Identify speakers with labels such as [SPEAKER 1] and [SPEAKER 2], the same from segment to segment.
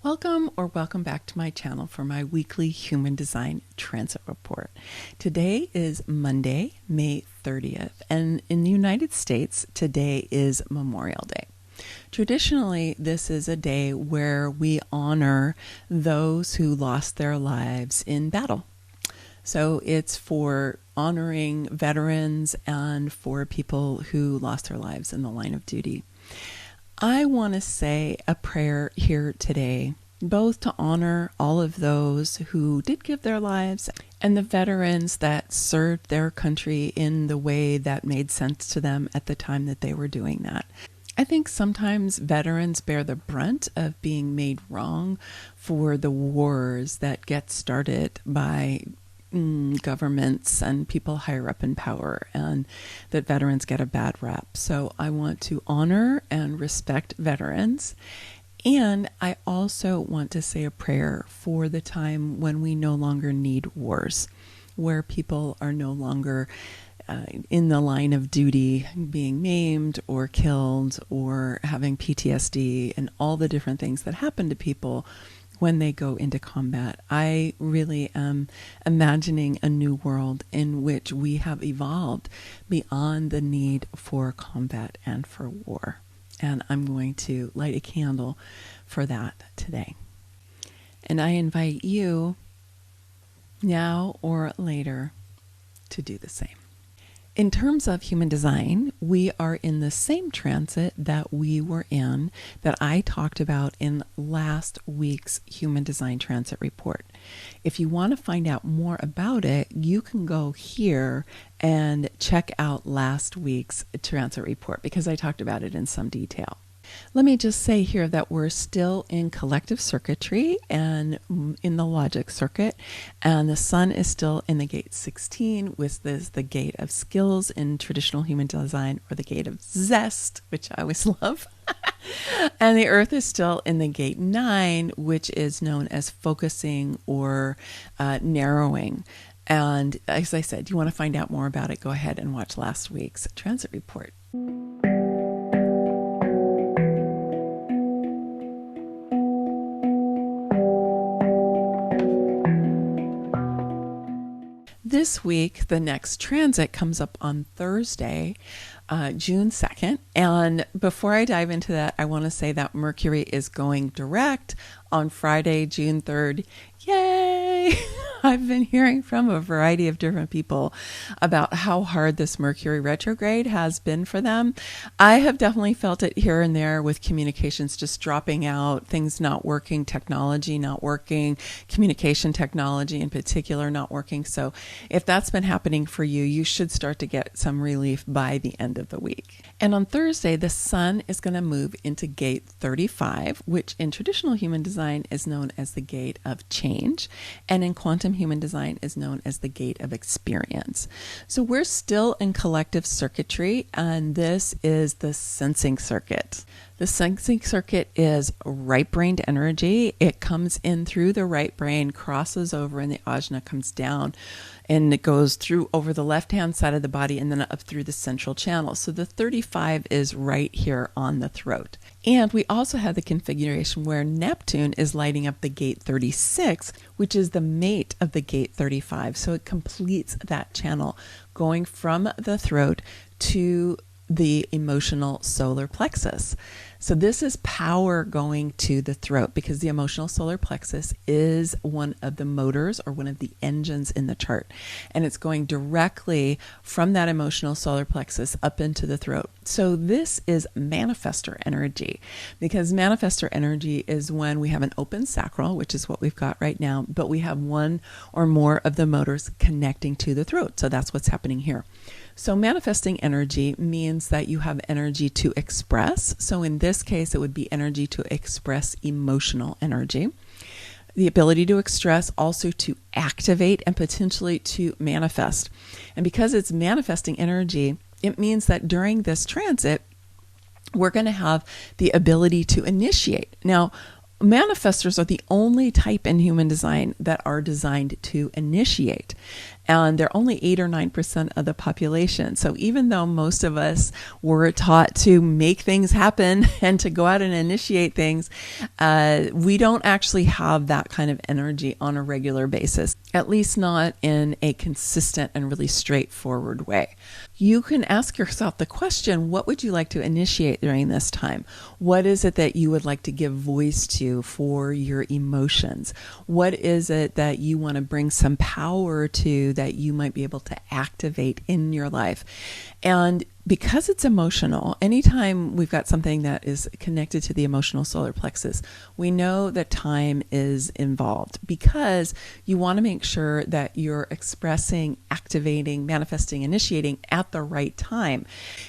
[SPEAKER 1] Welcome back to my channel for my weekly Human Design Transit Report. Today is Monday, May 30th, and in the United States, today is Memorial Day. Traditionally, this is a day where we honor those who lost their lives in battle. So it's for honoring veterans and for people who lost their lives in the line of duty. I want to say a prayer here today, both to honor all of those who did give their lives and the veterans that served their country in the way that made sense to them at the time that they were doing that. I think sometimes veterans bear the brunt of being made wrong for the wars that get started by governments and people higher up in power, and that veterans get a bad rap. So I want to honor and respect veterans. And I also want to say a prayer for the time when we no longer need wars, where people are no longer in the line of duty being maimed or killed or having PTSD and all the different things that happen to people when they go into combat. I really am imagining a new world in which we have evolved beyond the need for combat and for war. And I'm going to light a candle for that today. And I invite you now or later to do the same. In terms of human design, we are in the same transit that we were in, that I talked about in last week's Human Design Transit Report. If you want to find out more about it, you can go here and check out last week's transit report because I talked about it in some detail. Let me just say here that we're still in collective circuitry and in the logic circuit, and the sun is still in the gate 16, which is the gate of skills in traditional human design, or the gate of zest, which I always love. And the earth is still in the gate 9, which is known as focusing or narrowing. And as I said, you want to find out more about it, go ahead and watch last week's transit report. This week, the next transit comes up on Thursday, June 2nd. And before I dive into that, I want to say that Mercury is going direct on Friday, June 3rd. Yay! I've been hearing from a variety of different people about how hard this Mercury retrograde has been for them. I have definitely felt it here and there with communications just dropping out, things not working, technology not working, communication technology in particular not working. So if that's been happening for you, you should start to get some relief by the end of the week. And on Thursday, the sun is going to move into gate 35, which in traditional human design is known as the gate of change, and in quantum human design is known as the gate of experience. So we're still in collective circuitry, and this is the sensing circuit. The sensing circuit is right-brained energy. It comes in through the right brain, crosses over, and the ajna comes down, and it goes through over the left-hand side of the body and then up through the central channel. So the 35 is right here on the throat. And we also have the configuration where Neptune is lighting up the gate 36, which is the mate of the gate 35. So it completes that channel going from the throat to the emotional solar plexus. So this is power going to the throat because the emotional solar plexus is one of the motors or one of the engines in the chart. And it's going directly from that emotional solar plexus up into the throat. So this is manifestor energy, because manifestor energy is when we have an open sacral, which is what we've got right now, but we have one or more of the motors connecting to the throat. So that's what's happening here. So manifesting energy means that you have energy to express. So in this case, it would be energy to express emotional energy. The ability to express, also to activate, and potentially to manifest. And because it's manifesting energy, it means that during this transit, we're going to have the ability to initiate. Now, manifestors are the only type in human design that are designed to initiate. and they're only 8 or 9% of the population. So even though most of us were taught to make things happen and to go out and initiate things, we don't actually have that kind of energy on a regular basis, at least not in a consistent and really straightforward way. You can ask yourself the question, what would you like to initiate during this time? What is it that you would like to give voice to for your emotions? What is it that you want to bring some power to that you might be able to activate in your life? And because it's emotional, anytime we've got something that is connected to the emotional solar plexus, we know that time is involved because you want to make sure that you're expressing, activating, manifesting, initiating at the right time.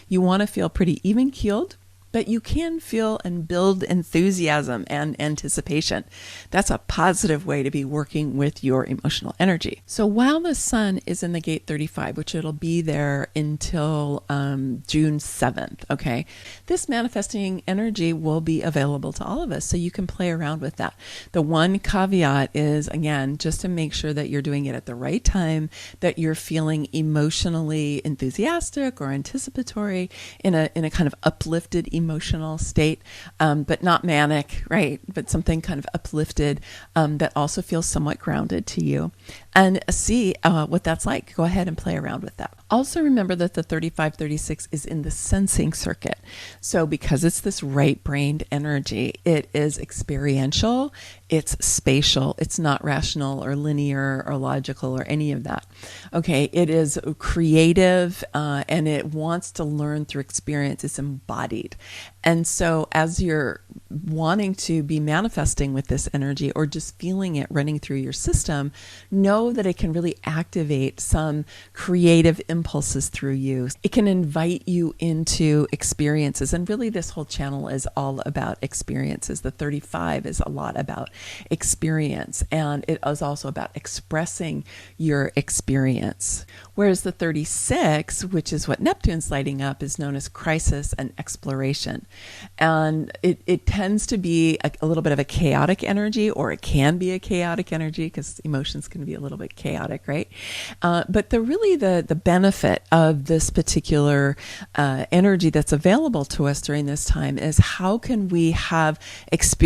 [SPEAKER 1] You want to feel pretty even-keeled, but you can feel and build enthusiasm and anticipation. That's a positive way to be working with your emotional energy. So while the sun is in the gate 35, which it'll be there until June 7th, okay, this manifesting energy will be available to all of us, so you can play around with that. The one caveat is, again, just to make sure that you're doing it at the right time, that you're feeling emotionally enthusiastic or anticipatory in a kind of uplifted emotional state, but not manic, right? But something kind of uplifted that also feels somewhat grounded to you. And see what that's like. Go ahead and play around with that. Also remember that the 3536 is in the sensing circuit. So because it's this right-brained energy, it is experiential, it's spatial, it's not rational or linear or logical or any of that. Okay, it is creative and it wants to learn through experience. It's embodied. And so as you're wanting to be manifesting with this energy or just feeling it running through your system, know that it can really activate some creative impulses through you. It can invite you into experiences. And really this whole channel is all about experiences. The 35 is a lot about experience, and it is also about expressing your experience. Whereas the 36, which is what Neptune's lighting up, is known as crisis and exploration. And it tends to be a little bit of a chaotic energy, or it can be a chaotic energy because emotions can be a little bit chaotic, right? But the benefit of this particular energy that's available to us during this time is how can we have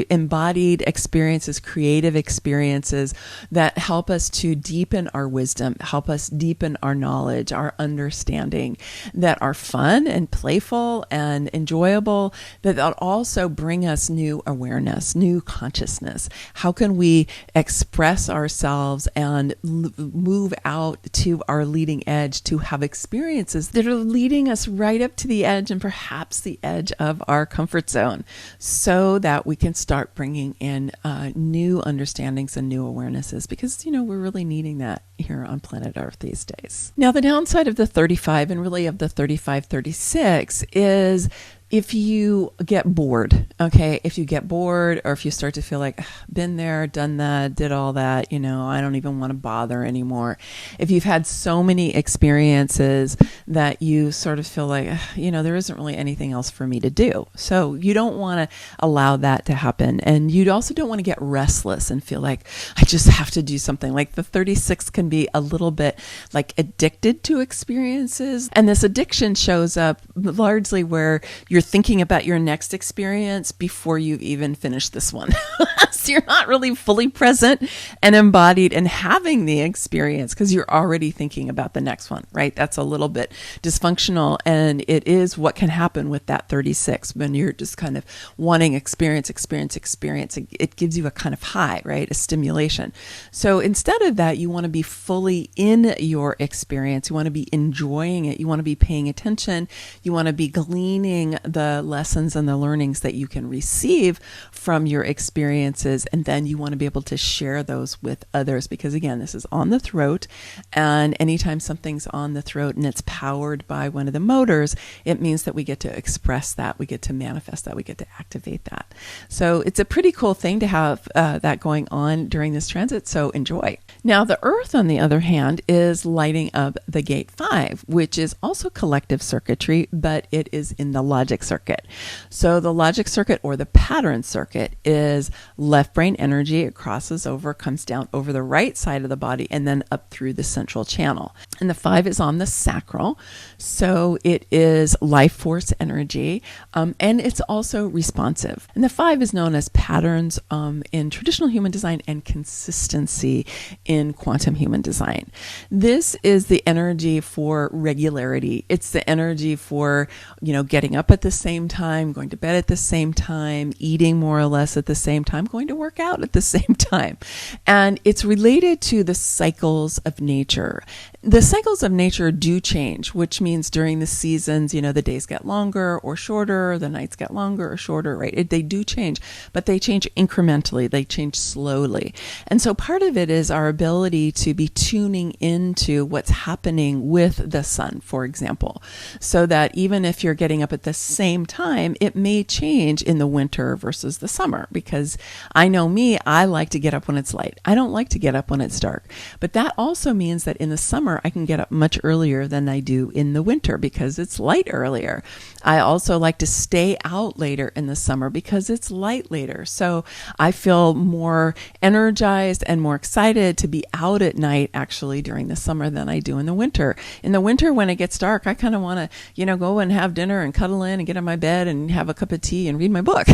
[SPEAKER 1] embodied experiences, creative experiences that help us to deepen our wisdom, help us deepen our knowledge, our understanding, that are fun and playful and enjoyable, that also bring us new awareness, new consciousness. How can we express ourselves and move out to our leading edge to have experiences that are leading us right up to the edge and perhaps the edge of our comfort zone, so that we can start bringing in new understandings and new awarenesses, because, we're really needing that here on planet Earth these days. Now, the downside of the 35 and really of the 3536 is if you get bored, okay, if you get bored or if you start to feel like, been there, done that, did all that, I don't even want to bother anymore. If you've had so many experiences that you sort of feel like, there isn't really anything else for me to do. So you don't want to allow that to happen. And you also don't want to get restless and feel like, I just have to do something. Like the 36 can be a little bit like addicted to experiences. And this addiction shows up largely where you're thinking about your next experience before you've even finished this one. So you're not really fully present and embodied and having the experience because you're already thinking about the next one, right? That's a little bit dysfunctional, and it is what can happen with that 36 when you're just kind of wanting experience. It gives you a kind of high, right? A stimulation. So instead of that, you want to be fully in your experience. You want to be enjoying it. You want to be paying attention. You want to be gleaning the lessons and the learnings that you can receive from your experiences, and then you want to be able to share those with others, because again, this is on the throat, and anytime something's on the throat and it's powered by one of the motors, it means that we get to express that, we get to manifest that, we get to activate that. So it's a pretty cool thing to have that going on during this transit, so enjoy. Now, the Earth, on the other hand, is lighting up the gate 5, which is also collective circuitry, but it is in the logic logic circuit. So the logic circuit, or the pattern circuit, is left brain energy. It crosses over, comes down over the right side of the body, and then up through the central channel. And the 5 is on the sacral. So it is life force energy, and it's also responsive. And the 5 is known as patterns in traditional human design and consistency in quantum human design. This is the energy for regularity. It's the energy for, getting up at the same time, going to bed at the same time, eating more or less at the same time, going to work out at the same time. And it's related to the cycles of nature. The cycles of nature do change, which means during the seasons, the days get longer or shorter, the nights get longer or shorter, right? They do change, but they change incrementally. They change slowly. And so part of it is our ability to be tuning into what's happening with the sun, for example, so that even if you're getting up at the same time, it may change in the winter versus the summer. Because I know me, I like to get up when it's light. I don't like to get up when it's dark. But that also means that in the summer, I can get up much earlier than I do in the winter because it's light earlier. I also like to stay out later in the summer because it's light later. So I feel more energized and more excited to be out at night actually during the summer than I do in the winter. In the winter, when it gets dark, I kind of want to, go and have dinner and cuddle in and get in my bed and have a cup of tea and read my book.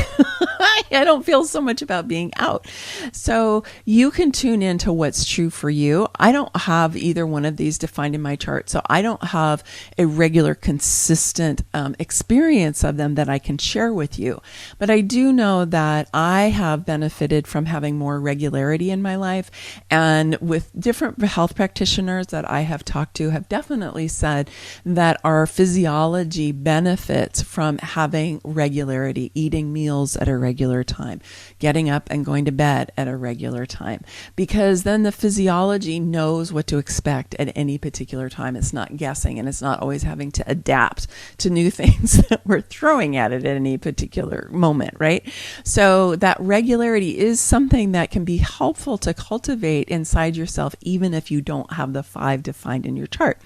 [SPEAKER 1] I don't feel so much about being out. So you can tune into what's true for you. I don't have either one of these defined in my chart. So I don't have a regular, consistent experience of them that I can share with you. But I do know that I have benefited from having more regularity in my life. And with different health practitioners that I have talked to have definitely said that our physiology benefits from having regularity, eating meals at a regular time, getting up and going to bed at a regular time, because then the physiology knows what to expect at any particular time. It's not guessing, and it's not always having to adapt to new things that we're throwing at it at any particular moment, right? So that regularity is something that can be helpful to cultivate inside yourself, even if you don't have the 5 defined in your chart.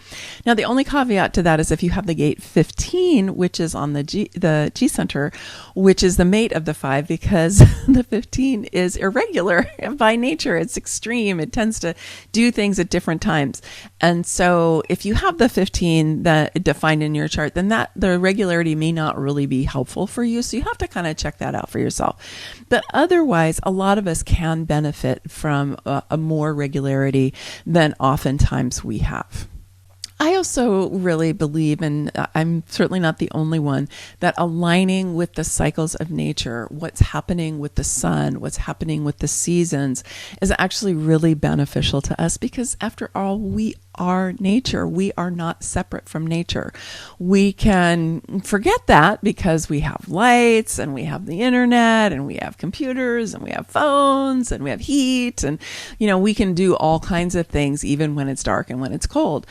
[SPEAKER 1] Now, the only caveat to that is if you have the gate 15, which is on the G center, which is the mate of the 5, because the 15 is irregular by nature. It's extreme. It tends to do things at different times. And so if you have the 15 that defined in your chart, then the regularity may not really be helpful for you. So you have to kind of check that out for yourself. But otherwise, a lot of us can benefit from a more regularity than oftentimes we have. I also really believe, and I'm certainly not the only one, that aligning with the cycles of nature, what's happening with the sun, what's happening with the seasons, is actually really beneficial to us because, after all, we are nature. We are not separate from nature. We can forget that because we have lights and we have the internet and we have computers and we have phones and we have heat and, we can do all kinds of things even when it's dark and when it's cold.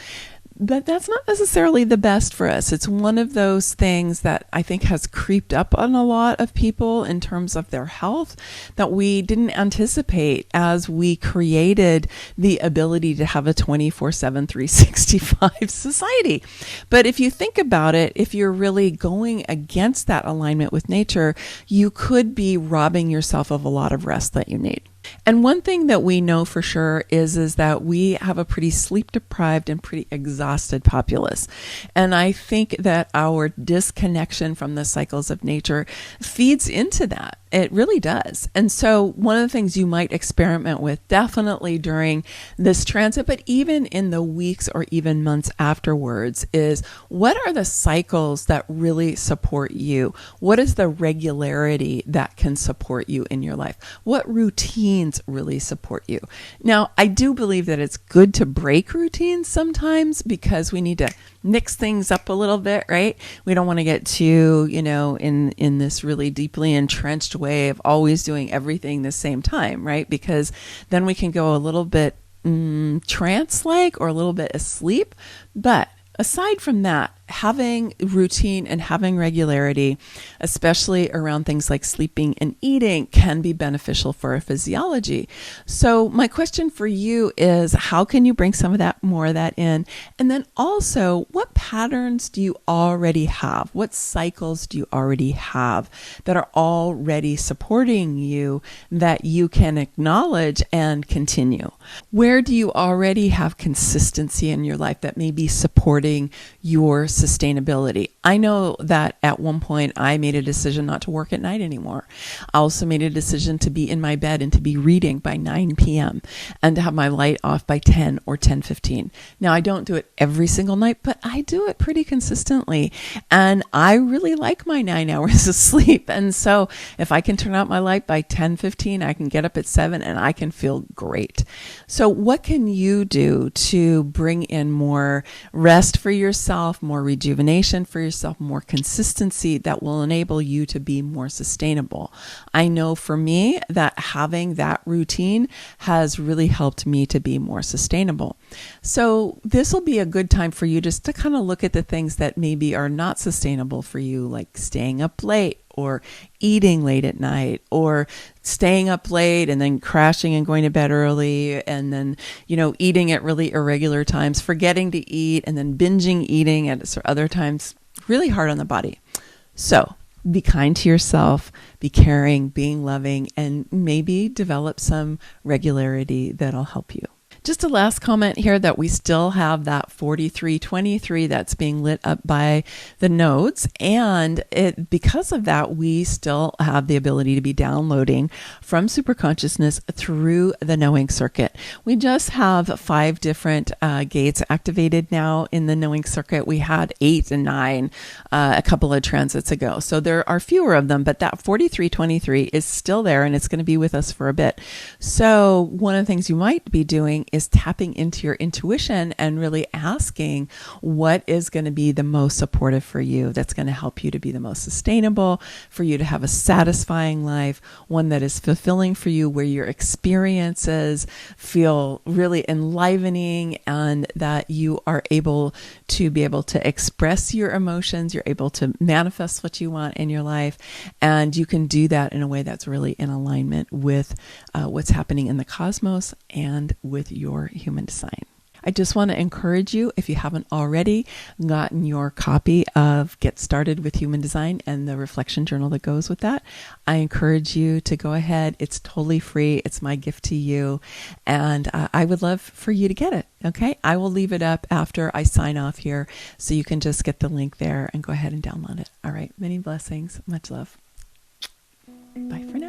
[SPEAKER 1] But that's not necessarily the best for us. It's one of those things that I think has creeped up on a lot of people in terms of their health that we didn't anticipate as we created the ability to have a 24/7, 365 society. But if you think about it, if you're really going against that alignment with nature, you could be robbing yourself of a lot of rest that you need. And one thing that we know for sure is that we have a pretty sleep deprived and pretty exhausted populace. And I think that our disconnection from the cycles of nature feeds into that. It really does. And so one of the things you might experiment with definitely during this transit, but even in the weeks or even months afterwards, is what are the cycles that really support you? What is the regularity that can support you in your life? What routines really support you? Now, I do believe that it's good to break routines sometimes because we need to mix things up a little bit, right? We don't want to get too, in this really deeply entrenched way of always doing everything the same time, right? Because then we can go a little bit trance-like or a little bit asleep. But aside from that, having routine and having regularity, especially around things like sleeping and eating, can be beneficial for our physiology. So my question for you is, how can you bring some of that, more of that in? And then also, what patterns do you already have? What cycles do you already have that are already supporting you that you can acknowledge and continue? Where do you already have consistency in your life that may be supporting your sustainability? I know that at one point I made a decision not to work at night anymore. I also made a decision to be in my bed and to be reading by 9 p.m. and to have my light off by 10 or 10:15. Now, I don't do it every single night, but I do it pretty consistently. And I really like my 9 hours of sleep. And so if I can turn out my light by 10:15, I can get up at 7 and I can feel great. So what can you do to bring in more rest for yourself, more rejuvenation for yourself, more consistency that will enable you to be more sustainable? I know for me that having that routine has really helped me to be more sustainable. So this will be a good time for you just to kind of look at the things that maybe are not sustainable for you, like staying up late, or eating late at night, or staying up late and then crashing and going to bed early, and then, eating at really irregular times, forgetting to eat, and then binging eating at other times. Really hard on the body. So be kind to yourself, be caring, being loving, and maybe develop some regularity that'll help you. Just a last comment here that we still have that 4323 that's being lit up by the nodes. And because of that, we still have the ability to be downloading from superconsciousness through the knowing circuit. We just have 5 different gates activated now in the knowing circuit. We had 8 and 9 a couple of transits ago. So there are fewer of them, but that 4323 is still there and it's going to be with us for a bit. So one of the things you might be doing is tapping into your intuition and really asking what is going to be the most supportive for you, that's going to help you to be the most sustainable, for you to have a satisfying life, one that is fulfilling for you, where your experiences feel really enlivening and that you are able to express your emotions, you're able to manifest what you want in your life, and you can do that in a way that's really in alignment with what's happening in the cosmos and with your human design. I just want to encourage you, if you haven't already gotten your copy of Get Started with Human Design and the reflection journal that goes with that, I encourage you to go ahead. It's totally free. It's my gift to you. And I would love for you to get it. Okay. I will leave it up after I sign off here, so you can just get the link there and go ahead and download it. All right. Many blessings. Much love. Bye for now.